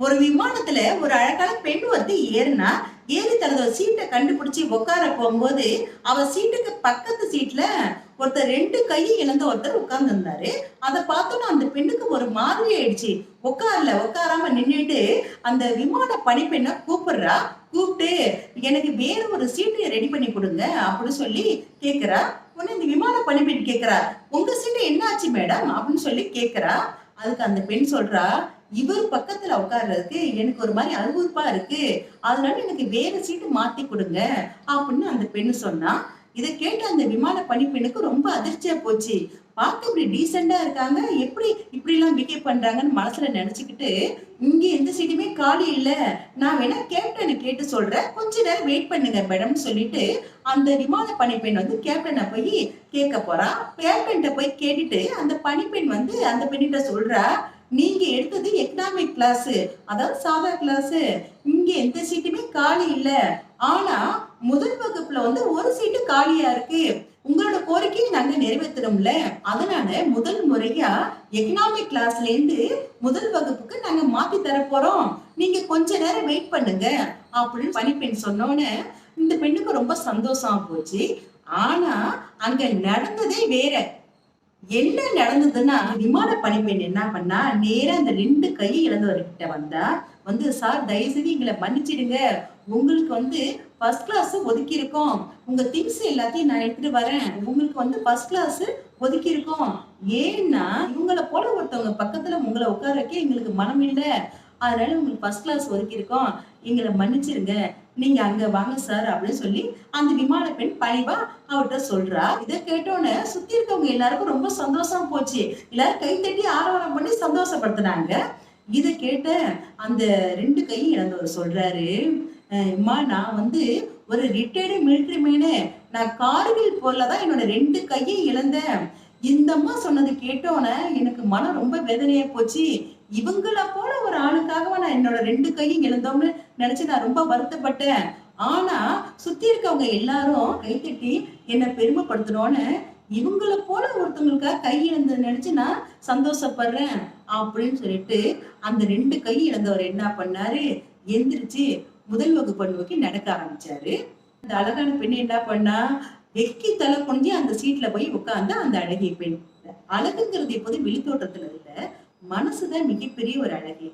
ஒரு விமானத்துல ஒரு அழகான பெண் வந்து ஏறினா, ஏறி தனது சீட்டை கண்டுபிடிச்சு உட்கார போகும்போது அவ சீட்டுக்கு பக்கத்து சீட்ல ஒருத்தர் ரெண்டு கையை இழந்த ஒருத்தர் உட்கார்ந்து இருந்தாரு. அதை பார்த்தோன்னா அந்த பெண்ணுக்கு ஒரு மாதிரி ஆயிடுச்சு. உட்காராம நின்னுட்டு அந்த விமான பணிப்பெண்ணை கூப்பிடுறா. கூப்பிட்டு எனக்கு வேற ஒரு சீட்டு ரெடி பண்ணி கொடுங்க அப்படின்னு சொல்லி கேக்குறா. உடனே இந்த விமான பணிப்பெண் கேக்குறா, உங்க சீட்டு என்ன ஆச்சு மேடம் அப்படின்னு சொல்லி கேக்குறா. அதுக்கு அந்த பெண் சொல்றா, இவர் பக்கத்துல உட்கார்றதுக்கு எனக்கு ஒரு மாதிரி அருவருப்பா இருக்கு, அதனால எனக்கு வேற சீட்டு மாத்தி கொடுங்க அப்படின்னு அந்த பெண்ணு சொன்னா. இதை கேட்டு அந்த விமான பணிப்பெண்ணுக்கு ரொம்ப அதிர்ச்சியா போச்சு. பார்க்க இப்படி டீசெண்டா இருக்காங்க, எப்படி இப்படி எல்லாம் பிஹேவ் பண்றாங்கன்னு மனசுல நினைச்சுக்கிட்டு, இங்க எந்த சீட்டுமே காலி இல்ல, நான் வேணா கேப்டனை கேட்டு சொல்றேன், கொஞ்ச நேரம் வெயிட் பண்ணுங்க மேடம் சொல்லிட்டு அந்த விமான பணிப்பெண் வந்து கேப்டனை போய் கேட்க போறா. கேப்டன்ட்ட போய் கேட்டுட்டு அந்த பணிப்பெண் வந்து அந்த பெண்ணிட்ட சொல்றா, நீங்க எடுத்தது எக்கனாமிக் கிளாஸ், அதாவது சாதா கிளாஸ், இங்க எந்த சீட்டுமே காலி இல்ல, ஆனா முதல் வகுப்புல வந்து ஒரு சீட்டு காலியா இருக்கு, உங்களோட கோரிக்கையை நாங்க நிறைவேற்றணும்ல, அதனால முதல் முறையா எக்கனாமிக் கிளாஸ்ல இருந்து முதல் வகுப்புக்கு நாங்க மாத்தி தர போறோம், நீங்க கொஞ்ச நேரம் வெயிட் பண்ணுங்க அப்படின்னு பணிப்பெண் சொன்னோன்னு இந்த பெண்ணுக்கு ரொம்ப சந்தோஷமா போச்சு. ஆனா அங்க நடந்ததே வேற. என்ன நடந்ததுன்னா, விமான பணிப்பெண் என்ன பண்ணா, நேரா அந்த 2 கை இழந்தவர்கிட்ட வந்தா. வந்து, சார் தயவு செய்து எங்கள மன்னிச்சிடுங்க, உங்களுக்கு வந்து ஃபர்ஸ்ட் கிளாஸ் ஒதுக்கி இருக்கோம், உங்க திங்ஸ் எல்லாத்தையும் நான் எடுத்துட்டு வரேன், உங்களுக்கு வந்து ஃபர்ஸ்ட் கிளாஸ் ஒதுக்கி இருக்கோம், ஏன்னா இவங்கள போல ஒருத்தவங்க பக்கத்துல உங்களை உட்கார வைக்க எங்களுக்கு மனம் இல்ல, அதனால உங்களுக்கு ஃபர்ஸ்ட் கிளாஸ் ஒதுக்கி இருக்கோம், எங்களை மன்னிச்சிருங்க, நீங்க அங்க வாங்க சார் அப்படின்னு சொல்லி அந்த விமான பெண் பணிவா அவர்கிட்ட சொல்றா. இதை கேட்டோன்னு சுத்தி இருக்கவங்க எல்லாருக்கும் ரொம்ப சந்தோஷம் போச்சு. எல்லாரும் கை தட்டி ஆரவாரம் பண்ணி சந்தோஷப்படுத்தினாங்க. இதை கேட்ட அந்த 2 கையும் இழந்தவர் சொல்றாரு, அம்மா நான் வந்து ஒரு ரிட்டையர்டு மிலிட்டரி மேனு, நான் கார்கில் போர்ல தான் என்னோட 2 கையை இழந்தேன், இந்த அம்மா சொன்னது கேட்டோன்னே எனக்கு மனம் ரொம்ப வேதனையா போச்சு, இவங்கள போல ஒரு ஆளுக்காகவா நான் என்னோட 2 கையும் இழந்தோம்னு நினைச்சு நான் ரொம்ப வருத்தப்பட்டேன், ஆனா சுத்தி இருக்கவங்க எல்லாரும் கைத்தட்டி என்ன பெருமைப்படுத்தணும்னு இவங்கள போல ஒருத்தவங்களுக்காக கை இழந்ததை நினைச்சு நான் சந்தோஷப்படுறேன் அப்படின்னு சொல்லிட்டு அந்த 2 கை இழந்தவர் என்ன பண்ணாரு, எந்திரிச்சு முதல் வகுப்பு நோக்கி நடக்க ஆரம்பிச்சாரு. அந்த அழகான பெண் என்ன பண்ணா, வெக்கி தலை குனிஞ்சு அந்த சீட்ல போய் உட்கார்ந்து அந்த அழகிய பெண். அழகுங்கிறது எப்போதும் வெளித்தோற்றத்துல இல்ல, மனசுதான் மிகப்பெரிய ஒரு அழகு.